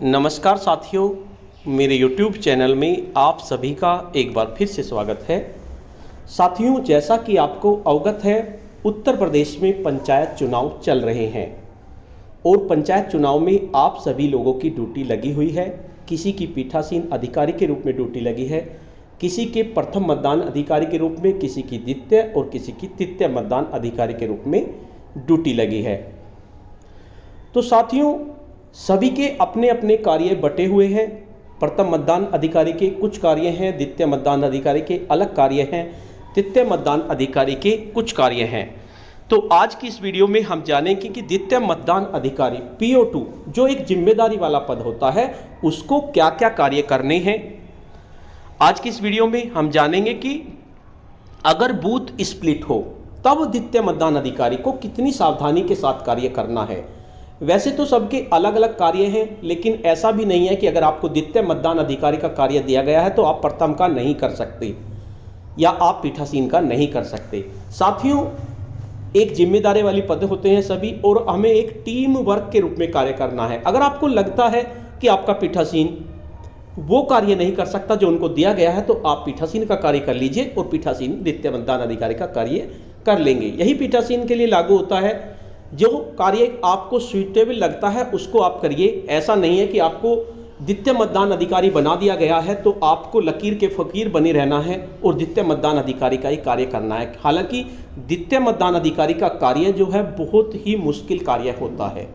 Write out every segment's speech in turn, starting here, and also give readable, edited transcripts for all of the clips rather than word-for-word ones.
नमस्कार साथियों, मेरे YouTube चैनल में आप सभी का एक बार फिर से स्वागत है। साथियों, जैसा कि आपको अवगत है, उत्तर प्रदेश में पंचायत चुनाव चल रहे हैं और पंचायत चुनाव में आप सभी लोगों की ड्यूटी लगी हुई है। किसी की पीठासीन अधिकारी के रूप में ड्यूटी लगी है, किसी के प्रथम मतदान अधिकारी के रूप में, किसी की द्वितीय और किसी की तृतीय मतदान अधिकारी के रूप में ड्यूटी लगी है। तो साथियों, सभी के अपने अपने कार्य बटे हुए हैं। प्रथम मतदान अधिकारी के कुछ कार्य हैं, द्वितीय मतदान अधिकारी के अलग कार्य हैं, तृतीय मतदान अधिकारी के कुछ कार्य हैं। तो आज की इस वीडियो में हम जानेंगे कि द्वितीय मतदान अधिकारी PO2 जो एक जिम्मेदारी वाला पद होता है, उसको क्या क्या कार्य करने हैं। आज की इस वीडियो में हम जानेंगे कि अगर बूथ स्प्लिट हो तब द्वितीय मतदान अधिकारी को कितनी सावधानी के साथ कार्य करना है। वैसे तो सबके अलग अलग कार्य हैं, लेकिन ऐसा भी नहीं है कि अगर आपको द्वितीय मतदान अधिकारी का कार्य दिया गया है तो आप प्रथम का नहीं कर सकते या आप पीठासीन का नहीं कर सकते। साथियों, एक जिम्मेदारी वाली पद होते हैं सभी, और हमें एक टीम वर्क के रूप में कार्य करना है। अगर आपको लगता है कि आपका पीठासीन वो कार्य नहीं कर सकता जो उनको दिया गया है, तो आप पीठासीन का कार्य कर लीजिए और पीठासीन द्वितीय मतदान अधिकारी का कार्य कर लेंगे। यही पीठासीन के लिए लागू होता है। जो कार्य आपको सुइटेबल लगता है उसको आप करिए। ऐसा नहीं है कि आपको द्वितीय मतदान अधिकारी बना दिया गया है तो आपको लकीर के फकीर बने रहना है और द्वितीय मतदान अधिकारी का ही कार्य करना है। हालांकि द्वितीय मतदान अधिकारी का कार्य जो है बहुत ही मुश्किल कार्य होता है।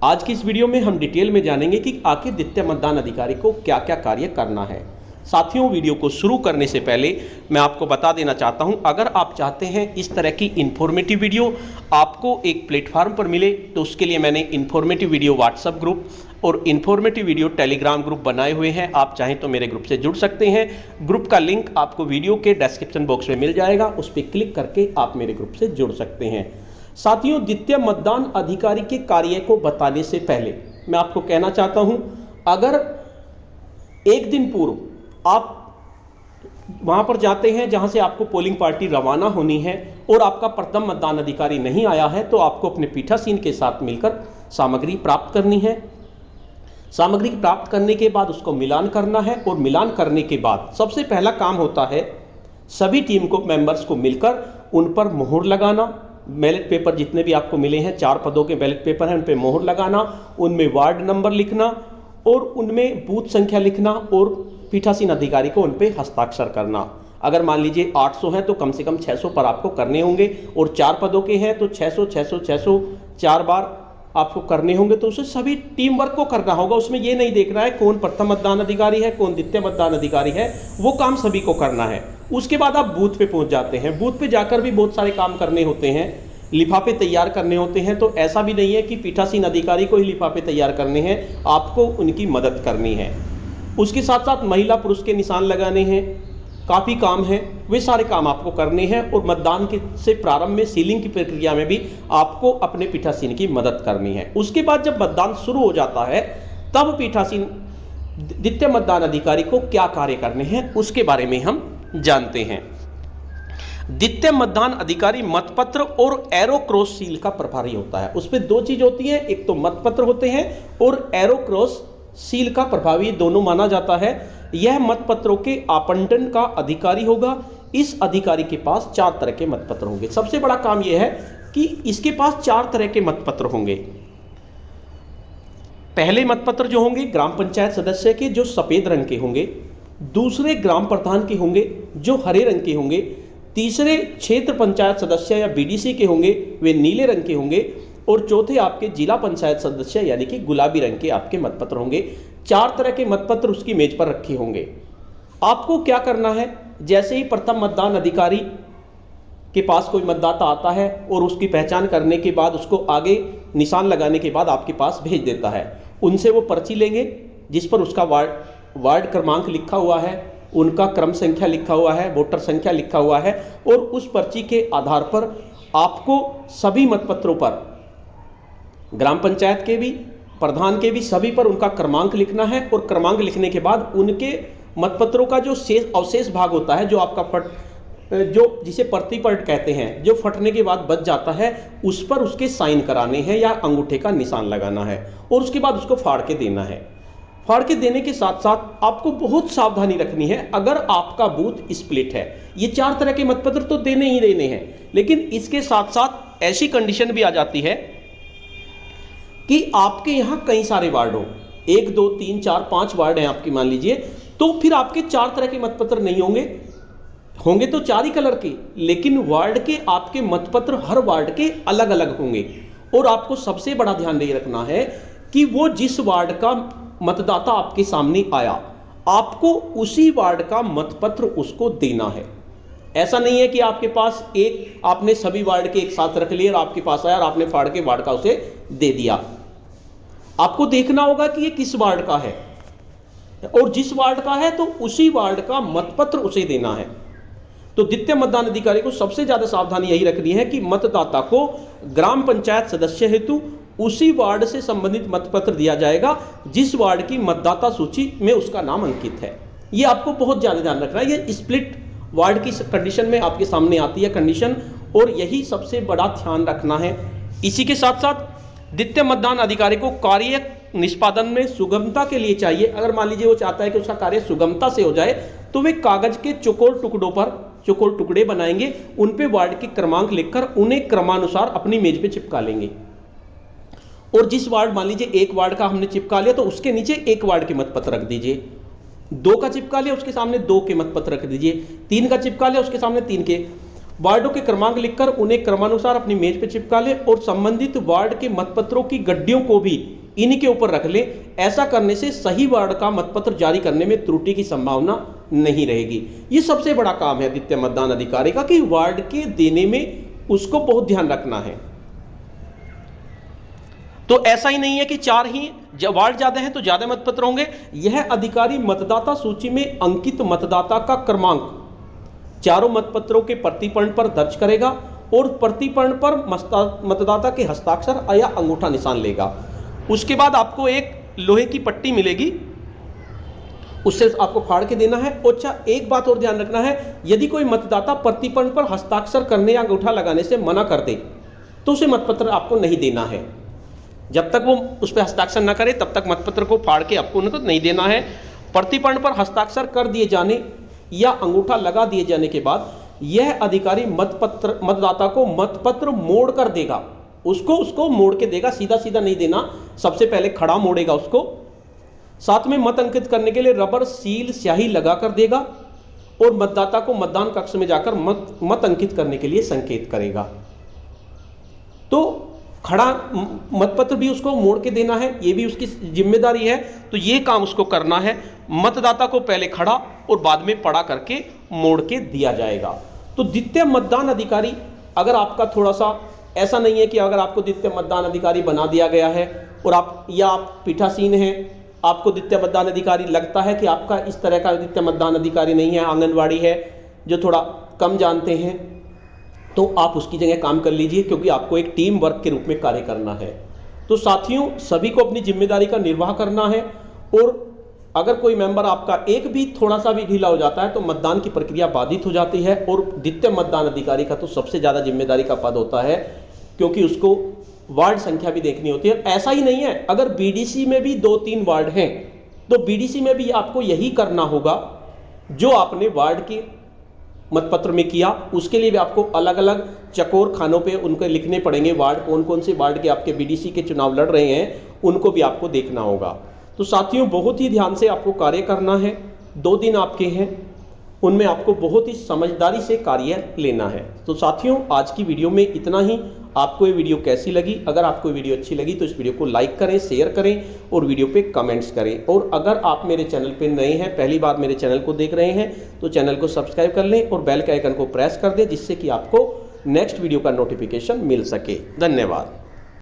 आज की इस वीडियो में हम डिटेल में जानेंगे कि आखिर द्वितीय मतदान अधिकारी को क्या क्या कार्य करना है। साथियों, वीडियो को शुरू करने से पहले मैं आपको बता देना चाहता हूं, अगर आप चाहते हैं इस तरह की इन्फॉर्मेटिव वीडियो आपको एक प्लेटफार्म पर मिले, तो उसके लिए मैंने इन्फॉर्मेटिव वीडियो व्हाट्सएप ग्रुप और इन्फॉर्मेटिव वीडियो टेलीग्राम ग्रुप बनाए हुए हैं। आप चाहें तो मेरे ग्रुप से जुड़ सकते हैं। ग्रुप का लिंक आपको वीडियो के डिस्क्रिप्शन बॉक्स में मिल जाएगा, उस पर क्लिक करके आप मेरे ग्रुप से जुड़ सकते हैं। साथियों, द्वितीय मतदान अधिकारी के कार्य को बताने से पहले मैं आपको कहना चाहता हूं, अगर एक दिन पूर्व आप वहां पर जाते हैं जहां से आपको पोलिंग पार्टी रवाना होनी है और आपका प्रथम मतदान अधिकारी नहीं आया है, तो आपको अपने पीठासीन के साथ मिलकर सामग्री प्राप्त करनी है। सामग्री प्राप्त करने के बाद उसको मिलान करना है और मिलान करने के बाद सबसे पहला काम होता है सभी टीम को मेंबर्स को मिलकर उन पर मोहर लगाना। बैलेट पेपर जितने भी आपको मिले हैं, 4 पदों के बैलेट पेपर हैं, उन पर मोहर लगाना, उनमें वार्ड नंबर लिखना और उनमें बूथ संख्या लिखना और पीठासीन अधिकारी को उन पर हस्ताक्षर करना। अगर मान लीजिए 800 हैं तो कम से कम 600 पर आपको करने होंगे, और 4 पदों के हैं तो 600 600 600 4 बार आपको करने होंगे। तो उसे सभी टीम वर्क को करना होगा। उसमें ये नहीं देखना है कौन प्रथम मतदान अधिकारी है, कौन द्वितीय मतदान अधिकारी है, वो काम सभी को करना है। उसके बाद आप बूथ पे पहुंच जाते हैं। बूथ पे जाकर भी बहुत सारे काम करने होते हैं, लिफाफे तैयार करने होते हैं। तो ऐसा भी नहीं है कि पीठासीन अधिकारी को ही लिफाफे तैयार करने हैं, आपको उनकी मदद करनी है। उसके साथ साथ महिला पुरुष के निशान लगाने हैं, काफ़ी काम है, वे सारे काम आपको करने हैं। और मतदान के से प्रारंभ में सीलिंग की प्रक्रिया में भी आपको अपने पीठासीन की मदद करनी है। उसके बाद जब मतदान शुरू हो जाता है तब पीठासीन द्वितीय मतदान अधिकारी को क्या कार्य करने हैं उसके बारे में हम जानते हैं। द्वितीय मतदान अधिकारी मतपत्र और एरो क्रॉस सील का प्रभारी होता है। उसमें 2 चीज होती है, एक तो मतपत्र होते हैं और एरो क्रॉस सील का प्रभावी, दोनों माना जाता है। यह मतपत्रों के आवंटन का अधिकारी होगा। इस अधिकारी के पास 4 तरह के मतपत्र होंगे। सबसे बड़ा काम यह है कि इसके पास 4 तरह के मतपत्र होंगे। पहले मतपत्र जो होंगे ग्राम पंचायत सदस्य के, जो सफेद रंग के होंगे। दूसरे ग्राम प्रधान के होंगे, जो हरे रंग के होंगे। तीसरे क्षेत्र पंचायत सदस्य या BDC के होंगे, वे नीले रंग के होंगे। और चौथे आपके जिला पंचायत सदस्य यानी कि गुलाबी रंग के आपके मतपत्र होंगे। 4 तरह के मतपत्र उसकी मेज पर रखे होंगे। आपको क्या करना है, जैसे ही प्रथम मतदान अधिकारी के पास कोई मतदाता आता है और उसकी पहचान करने के बाद उसको आगे निशान लगाने के बाद आपके पास भेज देता है, उनसे वो पर्ची लेंगे जिस पर उसका वार्ड क्रमांक लिखा हुआ है, उनका क्रम संख्या लिखा हुआ है, वोटर संख्या लिखा हुआ है। और उस पर्ची के आधार पर आपको सभी मतपत्रों पर, ग्राम पंचायत के भी, प्रधान के भी, सभी पर उनका क्रमांक लिखना है। और क्रमांक लिखने के बाद उनके मतपत्रों का जो अवशेष भाग होता है, जो आपका जो जिसे प्रतिपर्ट कहते हैं, जो फटने के बाद बच जाता है, उस पर उसके साइन कराने हैं या अंगूठे का निशान लगाना है और उसके बाद उसको फाड़ के देना है। फाड़ के देने के साथ साथ आपको बहुत सावधानी रखनी है। अगर आपका बूथ स्प्लिट है, ये 4 तरह के मतपत्र तो देने ही देने हैं, लेकिन इसके साथ साथ ऐसी कंडीशन भी आ जाती है कि आपके यहां कई सारे वार्ड हो, 1 2 3 4 5 वार्ड हैं आपकी मान लीजिए, तो फिर आपके 4 तरह के मतपत्र नहीं होंगे तो 4 ही कलर के, लेकिन वार्ड के आपके मतपत्र हर वार्ड के अलग अलग होंगे। और आपको सबसे बड़ा ध्यान ये रखना है कि वो जिस वार्ड का मतदाता आपके सामने आया, आपको उसी वार्ड का मतपत्र उसको देना है। ऐसा नहीं है कि आपके पास आपने सभी वार्ड के एक साथ रख लिए और आपके पास आया और आपने फाड़ के वार्ड का उसे दे दिया। आपको देखना होगा कि ये किस वार्ड का है, और जिस वार्ड का है तो उसी वार्ड का मतपत्र उसे देना है। तो द्वितीय मतदान अधिकारी को सबसे ज्यादा सावधानी यही रखनी है कि मतदाता को ग्राम पंचायत सदस्य हेतु उसी वार्ड से संबंधित मतपत्र दिया जाएगा जिस वार्ड की मतदाता सूची में उसका नाम अंकित है। यह आपको बहुत ज्यादा ध्यान रखना है। ये स्प्लिट वार्ड की कंडीशन में आपके सामने आती है कंडीशन, और यही सबसे बड़ा ध्यान रखना है। इसी के साथ साथ द्वितीय मतदान अधिकारी को कार्य निष्पादन में सुगमता के लिए चाहिए, अगर मान लीजिए वो चाहता है कि उसका कार्य सुगमता से हो जाए, तो वे कागज के चौकोर टुकड़े बनाएंगे, उन पे वार्ड के क्रमांक लिखकर उन्हें क्रमानुसार अपनी मेज पे चिपका लेंगे। और जिस वार्ड, मान लीजिए 1 वार्ड का हमने चिपका लिया, तो उसके नीचे 1 वार्ड के मतपत्र रख दीजिए। 2 का चिपका लिया, उसके सामने 2 के मतपत्र रख दीजिए। 3 का चिपका लिया, उसके सामने 3 के। वार्डों के क्रमांक लिखकर उन्हें क्रमानुसार अपनी मेज पर चिपका ले और संबंधित वार्ड के मतपत्रों की गड्डियों को भी इन्हीं के ऊपर रख ले। ऐसा करने से सही वार्ड का मतपत्र जारी करने में त्रुटि की संभावना नहीं रहेगी। ये सबसे बड़ा काम है द्वितीय मतदान अधिकारी का, कि वार्ड के देने में उसको बहुत ध्यान रखना है। तो ऐसा ही नहीं है कि 4 ही वार्ड ज्यादा हैं तो ज्यादा मतपत्र होंगे। यह अधिकारी मतदाता सूची में अंकित मतदाता का क्रमांक चारों मतपत्रों के प्रतिपर्ण पर दर्ज करेगा और प्रतिपर्ण पर मतदाता के हस्ताक्षर या अंगूठा निशान लेगा। उसके बाद आपको एक लोहे की पट्टी मिलेगी, उससे आपको फाड़ के देना है। अच्छा, एक बात और ध्यान रखना है, यदि कोई मतदाता प्रतिपर्ण पर हस्ताक्षर करने या अंगूठा लगाने से मना कर दे तो उसे मतपत्र आपको नहीं देना है। जब तक वो उस पर हस्ताक्षर न करे तब तक मतपत्र को फाड़ के आपको उनको नहीं देना है। प्रतिपर्ण पर हस्ताक्षर कर दिए जाने या अंगूठा लगा दिए जाने के बाद यह अधिकारी मतदाता को मतपत्र मोड़ कर देगा, उसको मोड़ के देगा, सीधा सीधा नहीं देना। सबसे पहले खड़ा मोड़ेगा उसको, साथ में मत अंकित करने के लिए रबर सील स्याही लगा कर देगा और मतदाता को मतदान कक्ष में जाकर मत अंकित करने के लिए संकेत करेगा। तो खड़ा मतपत्र भी उसको मोड़ के देना है, ये भी उसकी जिम्मेदारी है। तो ये काम उसको करना है, मतदाता को पहले खड़ा और बाद में पड़ा करके मोड़ के दिया जाएगा। तो द्वितीय मतदान अधिकारी, अगर आपका थोड़ा सा ऐसा नहीं है कि अगर आपको द्वितीय मतदान अधिकारी बना दिया गया है और आप पीठासीन हैं, आपको द्वितीय मतदान अधिकारी लगता है कि आपका इस तरह का द्वितीय मतदान अधिकारी नहीं है, आंगनवाड़ी है जो थोड़ा कम जानते हैं, तो आप उसकी जगह काम कर लीजिए, क्योंकि आपको एक टीम वर्क के रूप में कार्य करना है। तो साथियों, सभी को अपनी जिम्मेदारी का निर्वाह करना है, और अगर कोई मेंबर आपका एक भी थोड़ा सा भी ढीला हो जाता है तो मतदान की प्रक्रिया बाधित हो जाती है। और द्वितीय मतदान अधिकारी का तो सबसे ज़्यादा जिम्मेदारी का पद होता है, क्योंकि उसको वार्ड संख्या भी देखनी होती है। ऐसा ही नहीं है, अगर बीडीसी में भी 2-3 वार्ड हैं तो बीडीसी में भी आपको यही करना होगा जो आपने वार्ड के मतपत्र में किया। उसके लिए भी आपको अलग अलग चकोर खानों पे उनको लिखने पड़ेंगे, वार्ड कौन कौन से वार्ड के आपके बीडीसी के चुनाव लड़ रहे हैं उनको भी आपको देखना होगा। तो साथियों, बहुत ही ध्यान से आपको कार्य करना है। 2 दिन आपके हैं, उनमें आपको बहुत ही समझदारी से कार्य लेना है। तो साथियों, आज की वीडियो में इतना ही। आपको ये वीडियो कैसी लगी? अगर आपको ये वीडियो अच्छी लगी तो इस वीडियो को लाइक करें, शेयर करें और वीडियो पे कमेंट्स करें। और अगर आप मेरे चैनल पे नए हैं, पहली बार मेरे चैनल को देख रहे हैं, तो चैनल को सब्सक्राइब कर लें और बेल के आइकन को प्रेस कर दें, जिससे कि आपको नेक्स्ट वीडियो का नोटिफिकेशन मिल सके। धन्यवाद।